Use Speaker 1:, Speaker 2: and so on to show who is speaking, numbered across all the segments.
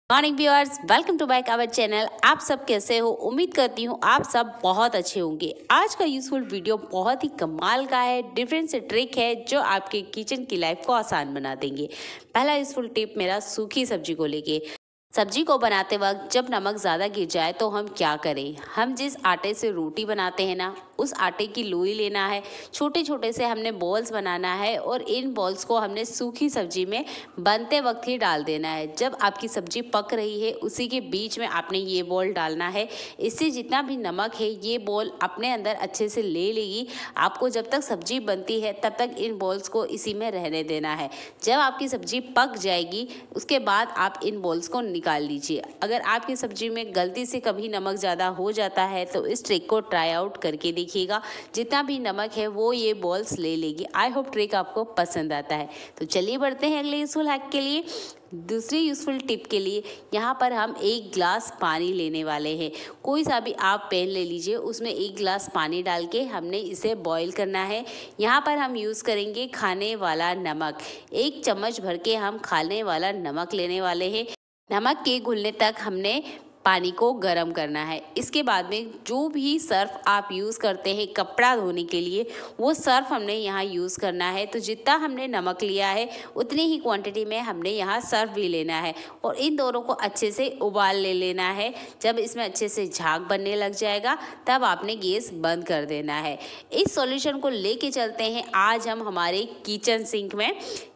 Speaker 1: Morning viewers, welcome to back our channel. आप सब कैसे हो? उम्मीद करती हूँ आप सब बहुत अच्छे होंगे। आज का यूजफुल वीडियो बहुत ही कमाल का है, डिफरेंट से ट्रिक है जो आपके किचन की लाइफ को आसान बना देंगे। पहला यूजफुल टिप मेरा सूखी सब्जी को लेके। सब्जी को बनाते वक्त जब नमक ज़्यादा गिर जाए तो हम क्या करें? हम जिस आटे से रोटी बनाते हैं ना, उस आटे की लोई लेना है, छोटे छोटे से हमने बॉल्स बनाना है और इन बॉल्स को हमने सूखी सब्जी में बनते वक्त ही डाल देना है। जब आपकी सब्जी पक रही है उसी के बीच में आपने ये बॉल डालना है। इससे जितना भी नमक है ये बॉल अपने अंदर अच्छे से ले लेगी। आपको जब तक सब्जी बनती है तब तक इन बॉल्स को इसी में रहने देना है। जब आपकी सब्जी पक जाएगी उसके बाद आप इन बॉल्स को निकाल लीजिए। अगर आपकी सब्जी में गलती से कभी नमक ज़्यादा हो जाता है तो इस ट्रिक को ट्राई आउट करके देखिएगा, जितना भी नमक है वो ये बॉल्स ले लेगी। आई होप ट्रिक आपको पसंद आता है। तो चलिए बढ़ते हैं अगले यूजफुल हैक के लिए। दूसरी यूजफुल टिप के लिए यहाँ पर हम 1 गिलास पानी लेने वाले हैं। कोई सा भी आप पैन ले लीजिए, उसमें 1 गिलास पानी डाल के हमने इसे बॉईल करना है। यहाँ पर हम यूज़ करेंगे खाने वाला नमक। 1 चम्मच भर के हम खाने वाला नमक लेने वाले हैं। नमक के घुलने तक हमने पानी को गर्म करना है। इसके बाद में जो भी सर्फ आप यूज़ करते हैं कपड़ा धोने के लिए, वो सर्फ हमने यहाँ यूज़ करना है। तो जितना हमने नमक लिया है उतनी ही क्वांटिटी में हमने यहाँ सर्फ भी लेना है और इन दोनों को अच्छे से उबाल ले लेना है। जब इसमें अच्छे से झाग बनने लग जाएगा तब आपने गैस बंद कर देना है। इस सॉल्यूशन को लेके चलते हैं आज हम हमारे किचन सिंक में।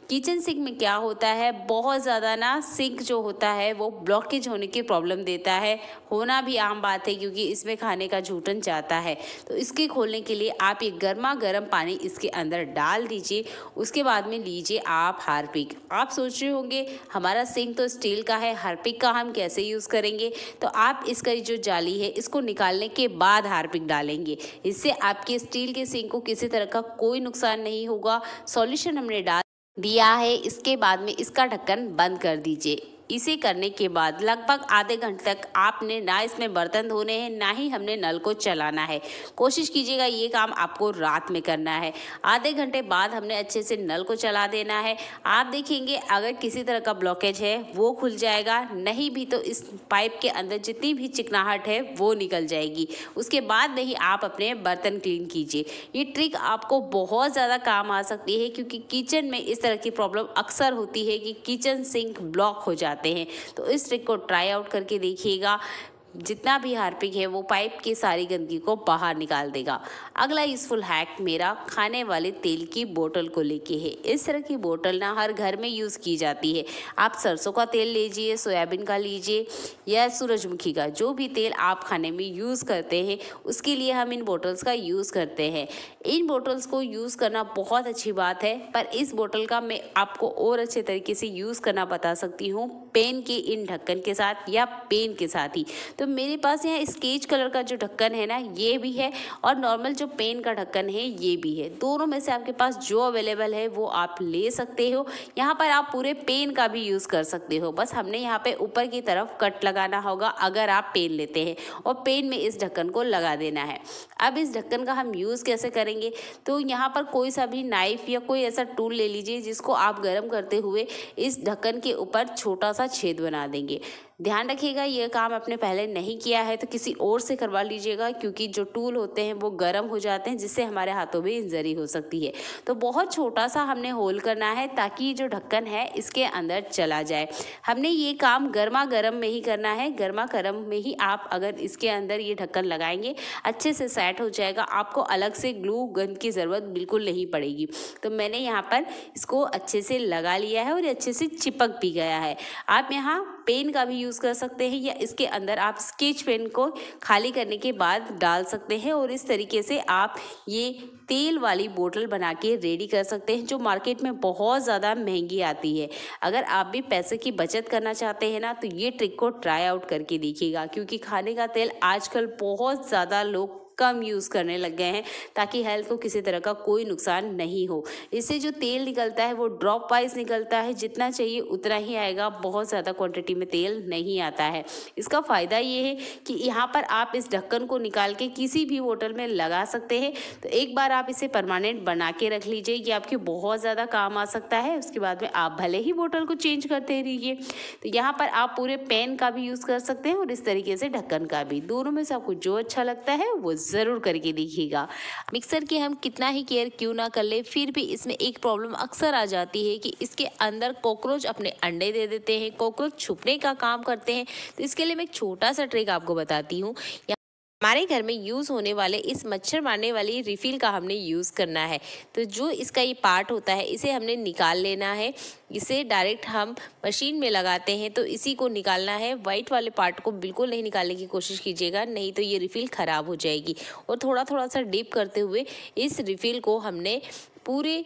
Speaker 1: किचन सिंक में क्या होता है, बहुत ज़्यादा ना सिंक जो होता है वो ब्लॉकेज होने की प्रॉब्लम देता है। होना भी आम बात है क्योंकि इसमें खाने का जूठन जाता है। तो इसके खोलने के लिए आप ये गर्मा गर्म पानी इसके अंदर डाल दीजिए। उसके बाद में लीजिए आप हार्पिक। आप सोच रहे होंगे हमारा सिंक तो स्टील का है, हार्पिक का हम कैसे यूज़ करेंगे? तो आप इसका जो जाली है इसको निकालने के बाद हार्पिक डालेंगे। इससे आपके स्टील के सिंक को किसी तरह का कोई नुकसान नहीं होगा। सॉल्यूशन हमने डाल दिया है। इसके बाद में इसका ढक्कन बंद कर दीजिए। इसे करने के बाद लगभग आधे घंटे तक आपने ना इसमें बर्तन धोने हैं ना ही हमने नल को चलाना है। कोशिश कीजिएगा ये काम आपको रात में करना है। आधे घंटे बाद हमने अच्छे से नल को चला देना है। आप देखेंगे अगर किसी तरह का ब्लॉकेज है वो खुल जाएगा, नहीं भी तो इस पाइप के अंदर जितनी भी चिकनाहट है वो निकल जाएगी। उसके बाद में ही आप अपने बर्तन क्लीन कीजिए। ये ट्रिक आपको बहुत ज़्यादा काम आ सकती है क्योंकि किचन में इस तरह की प्रॉब्लम अक्सर होती है कि किचन सिंक ब्लॉक हो जाते हैं। तो इस ट्रिक को ट्राई आउट करके देखिएगा। जितना भी हार्पिक है वो पाइप की सारी गंदगी को बाहर निकाल देगा। अगला यूजफुल हैक मेरा खाने वाले तेल की बोतल को लेके है। इस तरह की बोतल ना हर घर में यूज़ की जाती है। आप सरसों का तेल लीजिए, सोयाबीन का लीजिए या सूरजमुखी का, जो भी तेल आप खाने में यूज़ करते हैं उसके लिए हम इन बोटल्स का यूज़ करते हैं। इन बोटल्स को यूज़ करना बहुत अच्छी बात है, पर इस बोतल का मैं आपको और अच्छे तरीके से यूज़ करना बता सकती हूँ पेन के इन ढक्कन के साथ या पेन के साथ ही। तो मेरे पास यहाँ स्केच कलर का जो ढक्कन है ना ये भी है और नॉर्मल जो पेन का ढक्कन है ये भी है। दोनों में से आपके पास जो अवेलेबल है वो आप ले सकते हो। यहाँ पर आप पूरे पेन का भी यूज़ कर सकते हो। बस हमने यहाँ पे ऊपर की तरफ कट लगाना होगा अगर आप पेन लेते हैं और पेन में इस ढक्कन को लगा देना है। अब इस ढक्कन का हम यूज़ कैसे करेंगे? तो यहाँ पर कोई सा भी नाइफ या कोई ऐसा टूल ले लीजिए जिसको आप गर्म करते हुए इस ढक्कन के ऊपर छोटा सा छेद बना देंगे। ध्यान रखिएगा ये काम आपने पहले नहीं किया है तो किसी और से करवा लीजिएगा क्योंकि जो टूल होते हैं वो गर्म हो जाते हैं जिससे हमारे हाथों में इंजरी हो सकती है। तो बहुत छोटा सा हमने होल करना है ताकि जो ढक्कन है इसके अंदर चला जाए। हमने ये काम गर्मा गर्म में ही करना है। गर्मा गर्म में ही आप अगर इसके अंदर ये ढक्कन लगाएंगे अच्छे से सेट हो जाएगा। आपको अलग से ग्लू गन की ज़रूरत बिल्कुल नहीं पड़ेगी। तो मैंने यहाँ पर इसको अच्छे से लगा लिया है और अच्छे से चिपक भी गया है। आप यहाँ पेन का भी यूज़ कर सकते हैं या इसके अंदर आप स्केच पेन को खाली करने के बाद डाल सकते हैं और इस तरीके से आप ये तेल वाली बोतल बना के रेडी कर सकते हैं जो मार्केट में बहुत ज़्यादा महंगी आती है। अगर आप भी पैसे की बचत करना चाहते हैं ना तो ये ट्रिक को ट्राई आउट करके देखिएगा क्योंकि खाने का तेल आजकल बहुत ज़्यादा लोग कम यूज़ करने लग गए हैं ताकि हेल्थ को किसी तरह का कोई नुकसान नहीं हो। इससे जो तेल निकलता है वो ड्रॉप वाइज निकलता है, जितना चाहिए उतना ही आएगा, बहुत ज़्यादा क्वांटिटी में तेल नहीं आता है। इसका फ़ायदा ये है कि यहाँ पर आप इस ढक्कन को निकाल के किसी भी बोतल में लगा सकते हैं। तो एक बार आप इसे परमानेंट बना के रख लीजिए, ये आपके बहुत ज़्यादा काम आ सकता है। उसके बाद में आप भले ही बोतल को चेंज करते रहिए। तो यहाँ पर आप पूरे पेन का भी यूज़ कर सकते हैं और इस तरीके से ढक्कन का भी, दोनों में से आपको जो अच्छा लगता है वो ज़रूर करके देखिएगा। मिक्सर की हम कितना ही केयर क्यों ना कर ले, फिर भी इसमें एक प्रॉब्लम अक्सर आ जाती है कि इसके अंदर कॉकरोच अपने अंडे दे देते हैं, कॉकरोच छुपने का काम करते हैं। तो इसके लिए मैं एक छोटा सा ट्रिक आपको बताती हूँ। हमारे घर में यूज़ होने वाले इस मच्छर मारने वाली रिफ़िल का हमने यूज़ करना है। तो जो इसका ये पार्ट होता है इसे हमने निकाल लेना है। इसे डायरेक्ट हम मशीन में लगाते हैं तो इसी को निकालना है। वाइट वाले पार्ट को बिल्कुल नहीं निकालने की कोशिश कीजिएगा, नहीं तो ये रिफ़िल ख़राब हो जाएगी। और थोड़ा थोड़ा सा डीप करते हुए इस रिफ़िल को हमने पूरे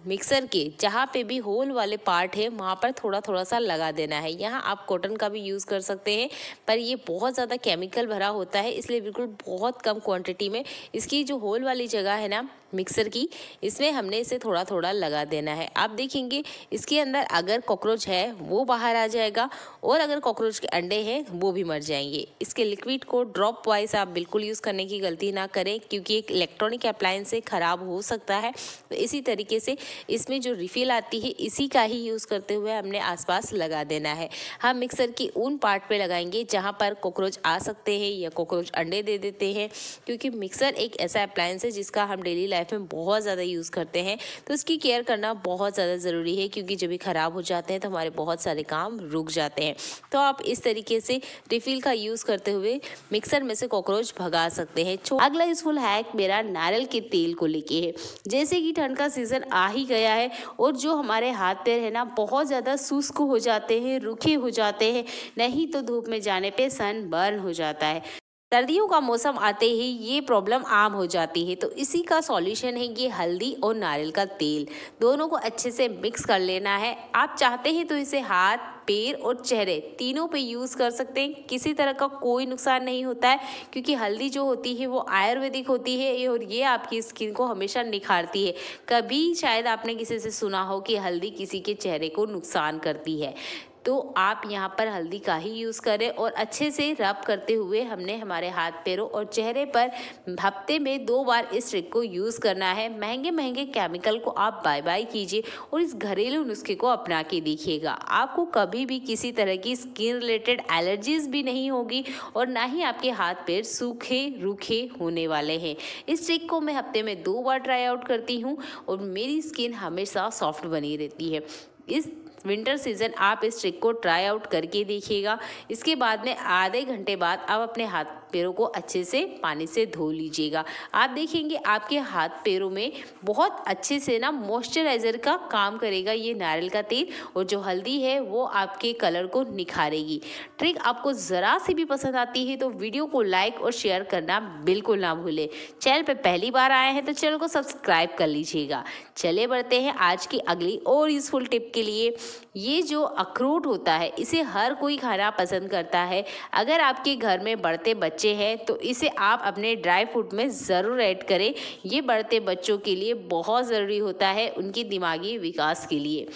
Speaker 1: मिक्सर के जहाँ पे भी होल वाले पार्ट है वहाँ पर थोड़ा थोड़ा सा लगा देना है। यहाँ आप कॉटन का भी यूज़ कर सकते हैं, पर ये बहुत ज़्यादा केमिकल भरा होता है, इसलिए बिल्कुल बहुत कम क्वांटिटी में इसकी जो होल वाली जगह है ना मिक्सर की, इसमें हमने इसे थोड़ा थोड़ा लगा देना है। आप देखेंगे इसके अंदर अगर कॉकरोच है वो बाहर आ जाएगा और अगर कॉकरोच के अंडे हैं वो भी मर जाएंगे। इसके लिक्विड को ड्रॉप वाइज आप बिल्कुल यूज़ करने की गलती ना करें, क्योंकि एक इलेक्ट्रॉनिक अप्लायंस से ख़राब हो सकता है। तो इसी तरीके से इसमें जो रिफ़िल आती है इसी का ही यूज़ करते हुए हमने आसपास लगा देना है। हम मिक्सर की उन पार्ट पे लगाएंगे जहाँ पर कॉकरोच आ सकते हैं या कॉकरोच अंडे दे देते हैं, क्योंकि मिक्सर एक ऐसा अप्लायंस है जिसका हम डेली लाइफ में बहुत ज़्यादा यूज़ करते हैं। तो इसकी केयर करना बहुत ज़्यादा ज़रूरी है, क्योंकि जब ये ख़राब हो जाते हैं तो हमारे बहुत सारे काम रुक जाते हैं। तो आप इस तरीके से रिफ़िल का यूज़ करते हुए मिक्सर में से कॉकरोच भगा सकते हैं। अगला यूज़फुल हैक मेरा नारियल के तेल को लेके है। जैसे कि ठंड का सीज़न आ ही गया है और जो हमारे हाथ पैर है ना बहुत ज़्यादा शुष्क हो जाते हैं, रूखे हो जाते हैं, नहीं तो धूप में जाने पे सन बर्न हो जाता है। सर्दियों का मौसम आते ही ये प्रॉब्लम आम हो जाती है। तो इसी का सॉल्यूशन है ये हल्दी और नारियल का तेल, दोनों को अच्छे से मिक्स कर लेना है। आप चाहते हैं तो इसे हाथ, पैर और चेहरे तीनों पे यूज़ कर सकते हैं, किसी तरह का कोई नुकसान नहीं होता है, क्योंकि हल्दी जो होती है वो आयुर्वेदिक होती है और ये आपकी स्किन को हमेशा निखारती है। कभी शायद आपने किसी से सुना हो कि हल्दी किसी के चेहरे को नुकसान करती है, तो आप यहाँ पर हल्दी का ही यूज़ करें और अच्छे से रब करते हुए हमने हमारे हाथ पैरों और चेहरे पर हफ्ते में 2 बार इस ट्रिक को यूज़ करना है। महंगे महंगे केमिकल को आप बाय बाय कीजिए और इस घरेलू नुस्खे को अपना के देखिएगा। आपको कभी भी किसी तरह की स्किन रिलेटेड एलर्जीज भी नहीं होगी और ना ही आपके हाथ पैर सूखे रूखे होने वाले हैं। इस ट्रिक को मैं हफ्ते में 2 बार ट्राई आउट करती हूँ और मेरी स्किन हमेशा सॉफ्ट बनी रहती है। इस विंटर सीजन आप इस ट्रिक को ट्राई आउट करके देखिएगा। इसके बाद में आधे घंटे बाद आप अपने हाथ पैरों को अच्छे से पानी से धो लीजिएगा। आप देखेंगे आपके हाथ पैरों में बहुत अच्छे से ना मॉइस्चराइज़र का काम करेगा ये नारियल का तेल, और जो हल्दी है वो आपके कलर को निखारेगी। ट्रिक आपको ज़रा सी भी पसंद आती है तो वीडियो को लाइक और शेयर करना बिल्कुल ना भूलें। चैनल पे पहली बार आए हैं तो चैनल को सब्सक्राइब कर लीजिएगा। चले बढ़ते हैं आज की अगली और यूज़फुल टिप के लिए। ये जो अखरोट होता है इसे हर कोई खाना पसंद करता है। अगर आपके घर में बढ़ते बच्चे हैं तो इसे आप अपने ड्राई फ्रूट में ज़रूर ऐड करें। ये बढ़ते बच्चों के लिए बहुत ज़रूरी होता है, उनकी दिमागी विकास के लिए।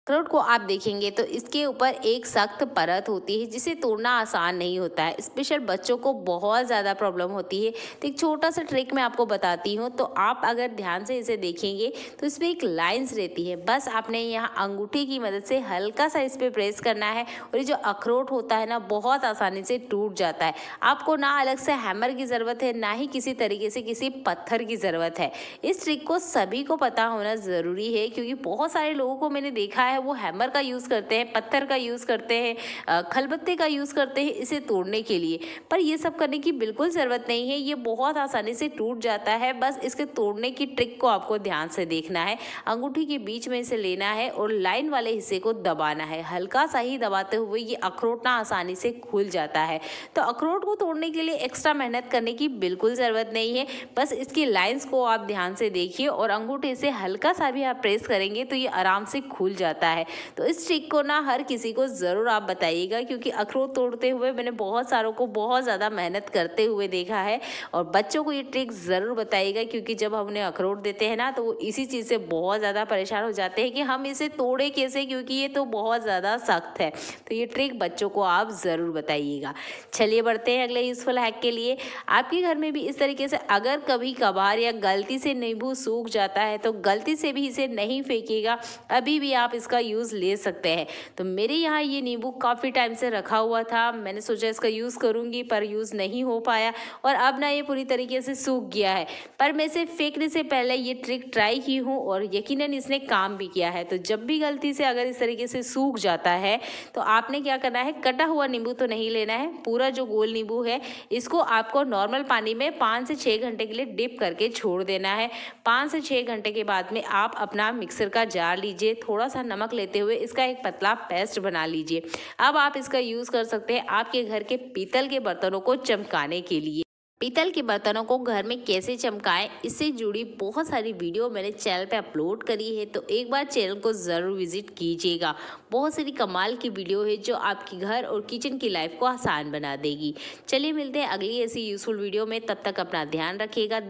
Speaker 1: अखरोट को आप देखेंगे तो इसके ऊपर एक सख्त परत होती है जिसे तोड़ना आसान नहीं होता है, स्पेशल बच्चों को बहुत ज़्यादा प्रॉब्लम होती है। तो एक छोटा सा ट्रिक मैं आपको बताती हूँ, तो आप अगर ध्यान से इसे देखेंगे तो इसमें एक लाइंस रहती है। बस आपने यहाँ अंगूठे की मदद से हल्का सा इस पर प्रेस करना है और ये जो अखरोट होता है ना बहुत आसानी से टूट जाता है। आपको ना अलग से हैमर की ज़रूरत है, ना ही किसी तरीके से किसी पत्थर की ज़रूरत है। इस ट्रिक को सभी को पता होना ज़रूरी है, क्योंकि बहुत सारे लोगों को मैंने देखा है वो हैमर का यूज़ करते हैं, पत्थर का यूज़ करते हैं, खलबत्ते का यूज़ करते हैं इसे तोड़ने के लिए, पर ये सब करने की बिल्कुल ज़रूरत नहीं है। ये बहुत आसानी से टूट जाता है। बस इसके तोड़ने की ट्रिक को आपको ध्यान से देखना है। अंगूठी के बीच में इसे लेना है और लाइन वाले हिस्से को दबाना है। हल्का सा ही दबाते हुए ये अखरोट ना आसानी से खुल जाता है। तो अखरोट को तोड़ने के लिए एक्स्ट्रा मेहनत करने की बिल्कुल ज़रूरत नहीं है। बस इसकी लाइंस को आप ध्यान से देखिए और अंगूठे से हल्का सा भी आप प्रेस करेंगे तो ये आराम से खुल जाता है। तो इस ट्रिक को ना हर किसी को ज़रूर आप बताइएगा, क्योंकि अखरोट तोड़ते हुए मैंने बहुत सारों को बहुत ज़्यादा मेहनत करते हुए देखा है। और बच्चों को ये ट्रिक ज़रूर बताइएगा, क्योंकि जब हम उन्हें अखरोट देते हैं ना तो वो इसी चीज़ से बहुत ज़्यादा परेशान हो जाते हैं कि हम इसे तोड़े कैसे, क्योंकि ये तो बहुत ज़्यादा सख्त है। तो ये ट्रिक बच्चों को आप ज़रूर बताइएगा। चलिए बढ़ते हैं अगले यूज़फुल हैक के लिए। आपके घर में भी इस तरीके से अगर कभी कभार या गलती से नींबू सूख जाता है तो गलती से भी इसे नहीं फेंकिएगा, अभी भी आप इसका यूज़ ले सकते हैं। तो मेरे यहाँ ये नींबू काफ़ी टाइम से रखा हुआ था, मैंने सोचा इसका यूज़ करूँगी पर यूज़ नहीं हो पाया और अब ना ये पूरी तरीके से सूख गया है। पर मैं इसे फेंकने से पहले ये ट्रिक ट्राई की हूँ और यकीनन इसने काम भी किया है। तो जब भी गलती से अगर इस तरीके से सूख जाता है तो आपने क्या करना है, कटा हुआ नींबू तो नहीं लेना है, पूरा जो गोल नींबू है इसको आपको नॉर्मल पानी में 5 से 6 घंटे के लिए डिप करके छोड़ देना है। 5 से 6 घंटे के बाद में आप अपना मिक्सर का जार लीजिए, थोड़ा सा नमक लेते हुए इसका एक पतला पेस्ट बना लीजिए। अब आप इसका यूज़ कर सकते हैं आपके घर के पीतल के बर्तनों को चमकाने के लिए। पीतल के बर्तनों को घर में कैसे चमकाएं, इससे जुड़ी बहुत सारी वीडियो मैंने चैनल पे अपलोड करी है, तो एक बार चैनल को ज़रूर विजिट कीजिएगा। बहुत सारी कमाल की वीडियो है जो आपकी घर और किचन की लाइफ को आसान बना देगी। चलिए मिलते हैं अगली ऐसी यूज़फुल वीडियो में, तब तक अपना ध्यान रखिएगा।